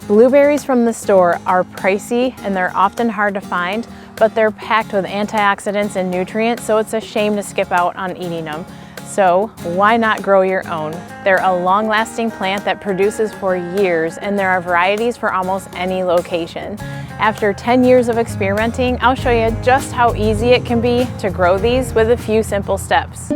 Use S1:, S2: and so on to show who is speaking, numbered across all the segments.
S1: Blueberries from the store are pricey and they're often hard to find, but they're packed with antioxidants and nutrients, so it's a shame to skip out on eating them. So why not grow your own? They're a long-lasting plant that produces for years, and there are varieties for almost any location. After 10 years of experimenting, I'll show you just how easy it can be to grow these with a few simple steps.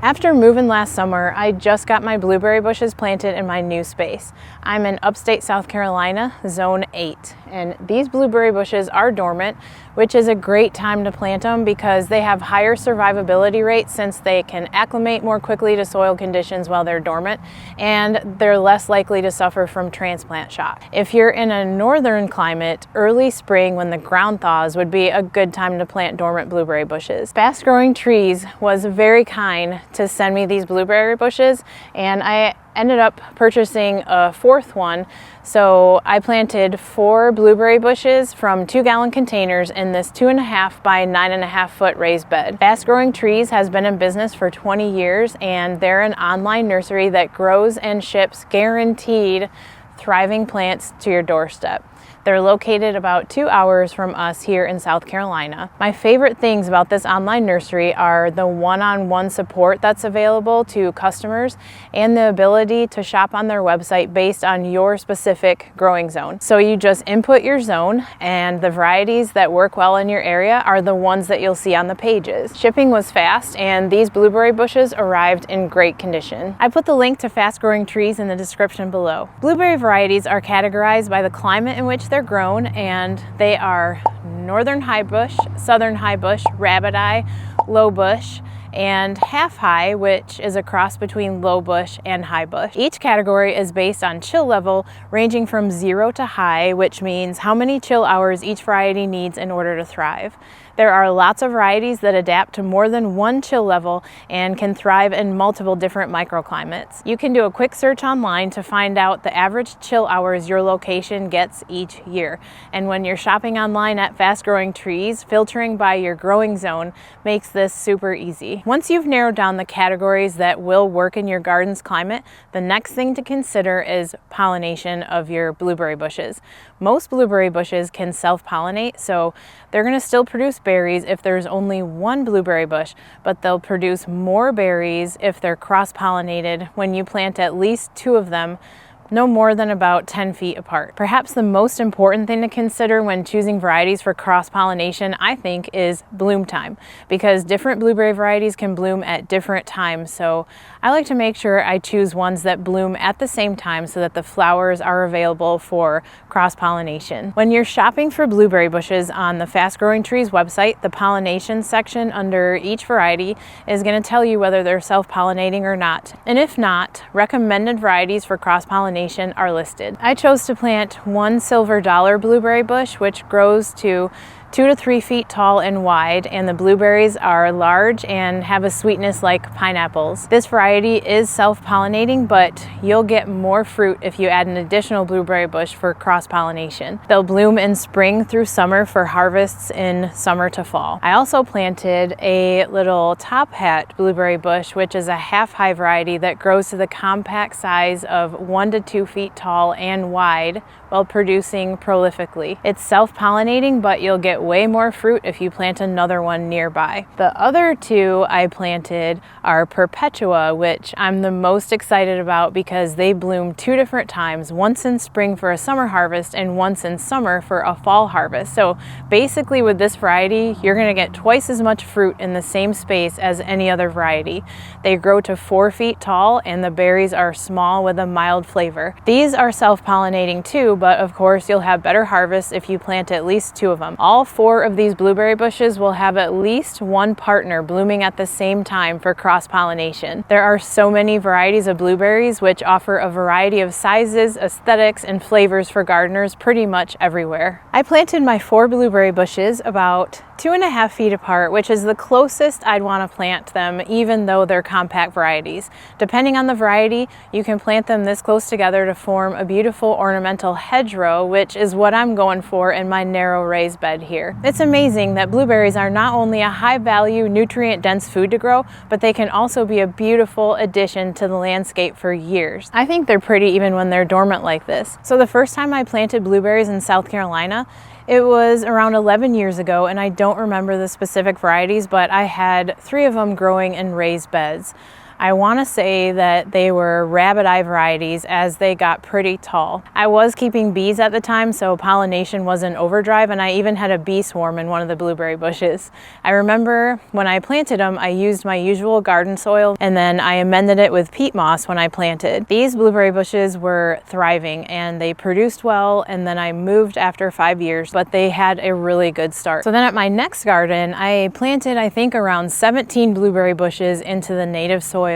S1: After moving last summer, I just got my blueberry bushes planted in my new space. I'm in upstate South Carolina, zone 8, and these blueberry bushes are dormant, which is a great time to plant them because they have higher survivability rates since they can acclimate more quickly to soil conditions while they're dormant, and they're less likely to suffer from transplant shock. If you're in a northern climate, early spring when the ground thaws would be a good time to plant dormant blueberry bushes. Fast Growing Trees was very kind to send me these blueberry bushes, and I ended up purchasing a fourth one. So I planted 4 blueberry bushes from 2-gallon containers in this 2.5 by 9.5 foot raised bed. Fast Growing Trees has been in business for 20 years, and they're an online nursery that grows and ships guaranteed thriving plants to your doorstep. They're located about 2 hours from us here in South Carolina. My favorite things about this online nursery are the one-on-one support that's available to customers and the ability to shop on their website based on your specific growing zone. So you just input your zone, and the varieties that work well in your area are the ones that you'll see on the pages. Shipping was fast, and these blueberry bushes arrived in great condition. I put the link to Fast Growing Trees in the description below. Blueberry varieties are categorized by the climate in which they're grown, and they are northern high bush, southern high bush, rabbit eye, low bush, and half high, which is a cross between low bush and high bush. Each category is based on chill level, ranging from 0 to high, which means how many chill hours each variety needs in order to thrive. There are lots of varieties that adapt to more than one chill level and can thrive in multiple different microclimates. You can do a quick search online to find out the average chill hours your location gets each year. And when you're shopping online at Fast Growing Trees, filtering by your growing zone makes this super easy. Once you've narrowed down the categories that will work in your garden's climate, the next thing to consider is pollination of your blueberry bushes. Most blueberry bushes can self-pollinate, so they're going to still produce berries if there's only one blueberry bush, but they'll produce more berries if they're cross-pollinated when you plant at least 2 of them no more than about 10 feet apart. Perhaps the most important thing to consider when choosing varieties for cross-pollination, I think, is bloom time, because different blueberry varieties can bloom at different times. So I like to make sure I choose ones that bloom at the same time so that the flowers are available for cross-pollination. When you're shopping for blueberry bushes on the Fast Growing Trees website, the pollination section under each variety is going to tell you whether they're self-pollinating or not. And if not, recommended varieties for cross-pollination are listed. I chose to plant 1 silver dollar blueberry bush, which grows to 2 to 3 feet tall and wide, and the blueberries are large and have a sweetness like pineapples. This variety is self-pollinating, but you'll get more fruit if you add an additional blueberry bush for cross-pollination. They'll bloom in spring through summer for harvests in summer to fall. I also planted a little top hat blueberry bush, which is a half-high variety that grows to the compact size of 1 to 2 feet tall and wide while producing prolifically. It's self-pollinating, but you'll get way more fruit if you plant another one nearby. The other 2 I planted are Perpetua, which I'm the most excited about because they bloom 2 different times, once in spring for a summer harvest and once in summer for a fall harvest. So basically with this variety, you're going to get twice as much fruit in the same space as any other variety. They grow to 4 feet tall, and the berries are small with a mild flavor. These are self-pollinating too, but of course you'll have better harvests if you plant at least 2 of them. All 4 of these blueberry bushes will have at least one partner blooming at the same time for cross-pollination. There are so many varieties of blueberries which offer a variety of sizes, aesthetics, and flavors for gardeners pretty much everywhere. I planted my 4 blueberry bushes about 2.5 feet apart, which is the closest I'd want to plant them, even though they're compact varieties. Depending on the variety, you can plant them this close together to form a beautiful ornamental hedgerow, which is what I'm going for in my narrow raised bed here. It's amazing that blueberries are not only a high-value, nutrient-dense food to grow, but they can also be a beautiful addition to the landscape for years. I think they're pretty even when they're dormant like this. So the first time I planted blueberries in South Carolina, it was around 11 years ago, and I don't remember the specific varieties, but I had 3 of them growing in raised beds. I want to say that they were rabbit eye varieties as they got pretty tall. I was keeping bees at the time, so pollination was in overdrive, and I even had a bee swarm in one of the blueberry bushes. I remember when I planted them, I used my usual garden soil, and then I amended it with peat moss when I planted. These blueberry bushes were thriving and they produced well, and then I moved after 5 years, but they had a really good start. So then at my next garden, I planted, I think, around 17 blueberry bushes into the native soil.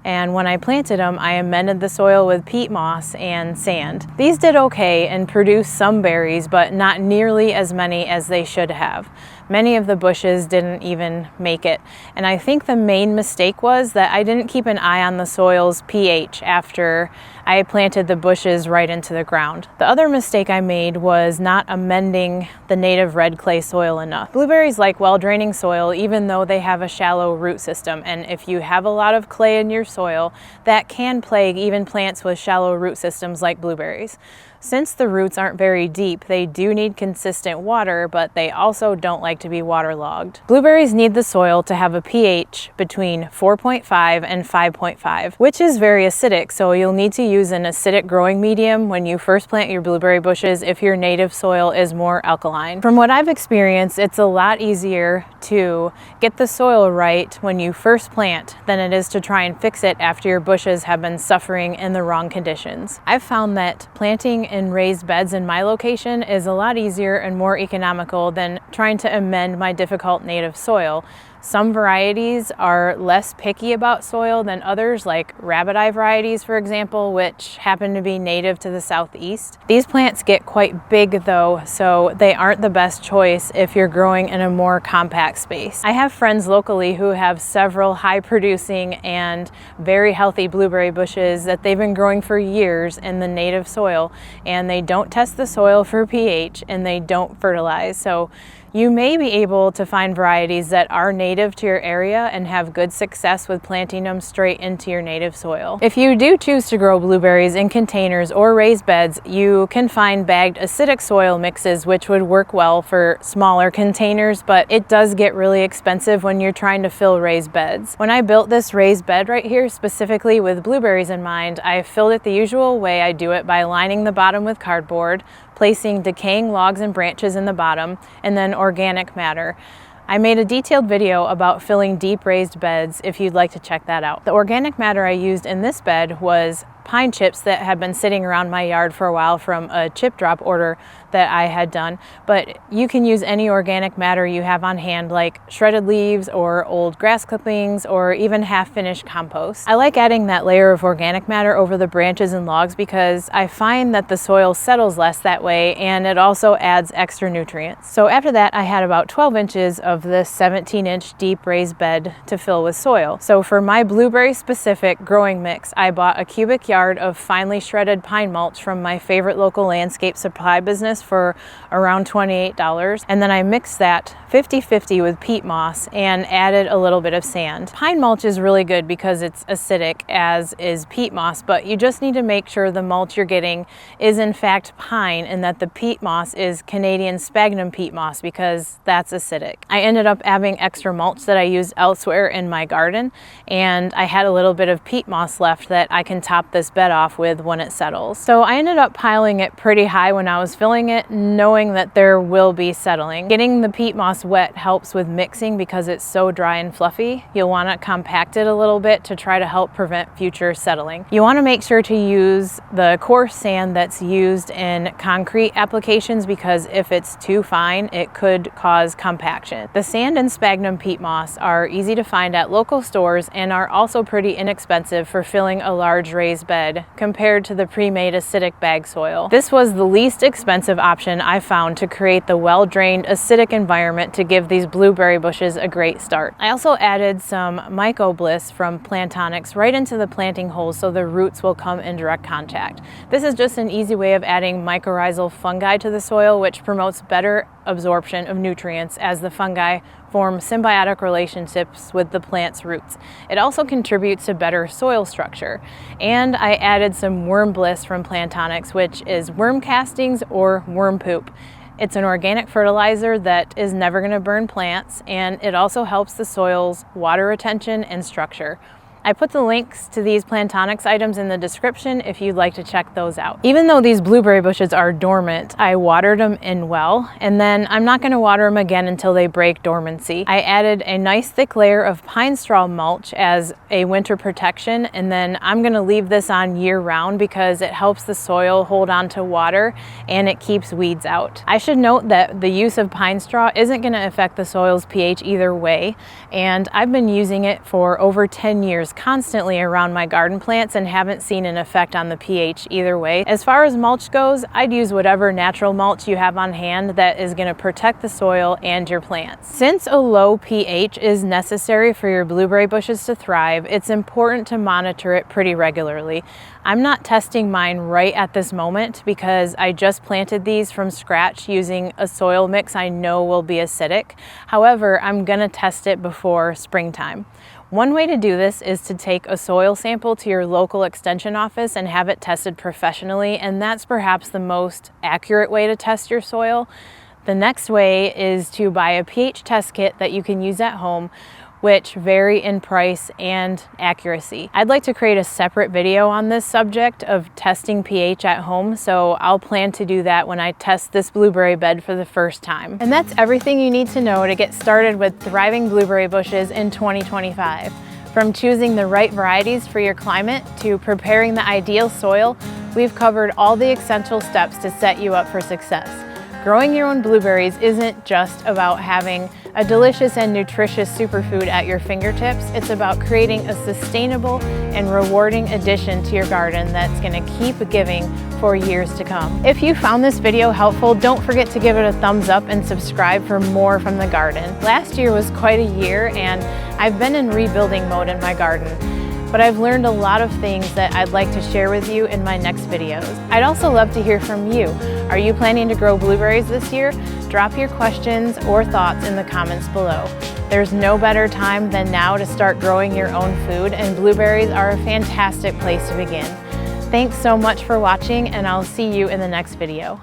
S1: And when I planted them, I amended the soil with peat moss and sand. These did okay and produced some berries, but not nearly as many as they should have. Many of the bushes didn't even make it. And I think the main mistake was that I didn't keep an eye on the soil's pH after I planted the bushes right into the ground. The other mistake I made was not amending the native red clay soil enough. Blueberries like well-draining soil, even though they have a shallow root system. And if you have a lot of clay in your soil, that can plague even plants with shallow root systems like blueberries. Since the roots aren't very deep, they do need consistent water, but they also don't like to be waterlogged. Blueberries need the soil to have a pH between 4.5 and 5.5, which is very acidic, so you'll need to use an acidic growing medium when you first plant your blueberry bushes if your native soil is more alkaline. From what I've experienced, it's a lot easier to get the soil right when you first plant than it is to try and fix it after your bushes have been suffering in the wrong conditions. I've found that planting in raised beds in my location is a lot easier and more economical than trying to amend my difficult native soil. Some varieties are less picky about soil than others, like rabbit eye varieties, for example, which happen to be native to the southeast. These plants get quite big though, so they aren't the best choice if you're growing in a more compact space. I have friends locally who have several high producing and very healthy blueberry bushes that they've been growing for years in the native soil, and they don't test the soil for pH and they don't fertilize. So you may be able to find varieties that are native to your area and have good success with planting them straight into your native soil. If you do choose to grow blueberries in containers or raised beds, you can find bagged acidic soil mixes, which would work well for smaller containers, but it does get really expensive when you're trying to fill raised beds. When I built this raised bed right here, specifically with blueberries in mind, I filled it the usual way. I do it by lining the bottom with cardboard, placing decaying logs and branches in the bottom, and then organic matter. I made a detailed video about filling deep raised beds if you'd like to check that out. The organic matter I used in this bed was pine chips that had been sitting around my yard for a while from a chip drop order that I had done, but you can use any organic matter you have on hand, like shredded leaves or old grass clippings or even half-finished compost. I like adding that layer of organic matter over the branches and logs because I find that the soil settles less that way, and it also adds extra nutrients. So after that, I had about 12 inches of this 17-inch deep raised bed to fill with soil. So for my blueberry specific growing mix, I bought a cubic yard of finely shredded pine mulch from my favorite local landscape supply business for around $28, and then I mixed that 50-50 with peat moss and added a little bit of sand. Pine mulch is really good because it's acidic, as is peat moss, but you just need to make sure the mulch you're getting is in fact pine and that the peat moss is Canadian sphagnum peat moss, because that's acidic. I ended up having extra mulch that I used elsewhere in my garden, and I had a little bit of peat moss left that I can top this bed off with when it settles. So I ended up piling it pretty high when I was filling it, knowing that there will be settling. Getting the peat moss wet helps with mixing because it's so dry and fluffy. You'll want to compact it a little bit to try to help prevent future settling. You want to make sure to use the coarse sand that's used in concrete applications, because if it's too fine, it could cause compaction. The sand and sphagnum peat moss are easy to find at local stores and are also pretty inexpensive for filling a large raised bed bed compared to the pre-made acidic bag soil. This was the least expensive option I found to create the well-drained acidic environment to give these blueberry bushes a great start. I also added some mycorrhizal from Plantonics right into the planting holes so the roots will come in direct contact. This is just an easy way of adding mycorrhizal fungi to the soil, which promotes better absorption of nutrients as the fungi form symbiotic relationships with the plant's roots. It also contributes to better soil structure. And I added some worm bliss from Plantonics, which is worm castings or worm poop. It's an organic fertilizer that is never going to burn plants, and it also helps the soil's water retention and structure. I put the links to these Plantonics items in the description if you'd like to check those out. Even though these blueberry bushes are dormant, I watered them in well, and then I'm not going to water them again until they break dormancy. I added a nice thick layer of pine straw mulch as a winter protection, and then I'm going to leave this on year round because it helps the soil hold on to water and it keeps weeds out. I should note that the use of pine straw isn't going to affect the soil's pH either way, and I've been using it for over 10 years constantly around my garden plants and haven't seen an effect on the pH either way. As far as mulch goes, I'd use whatever natural mulch you have on hand that is going to protect the soil and your plants. Since a low pH is necessary for your blueberry bushes to thrive, it's important to monitor it pretty regularly. I'm not testing mine right at this moment because I just planted these from scratch using a soil mix I know will be acidic. However, I'm going to test it before springtime. One way to do this is to take a soil sample to your local extension office and have it tested professionally, and that's perhaps the most accurate way to test your soil. The next way is to buy a pH test kit that you can use at home, which vary in price and accuracy. I'd like to create a separate video on this subject of testing pH at home, so I'll plan to do that when I test this blueberry bed for the first time. And that's everything you need to know to get started with thriving blueberry bushes in 2025. From choosing the right varieties for your climate to preparing the ideal soil, we've covered all the essential steps to set you up for success. Growing your own blueberries isn't just about having a delicious and nutritious superfood at your fingertips. It's about creating a sustainable and rewarding addition to your garden that's going to keep giving for years to come. If you found this video helpful, don't forget to give it a thumbs up and subscribe for more from the garden. Last year was quite a year, and I've been in rebuilding mode in my garden. But I've learned a lot of things that I'd like to share with you in my next videos. I'd also love to hear from you. Are you planning to grow blueberries this year? Drop your questions or thoughts in the comments below. There's no better time than now to start growing your own food, and blueberries are a fantastic place to begin. Thanks so much for watching, and I'll see you in the next video.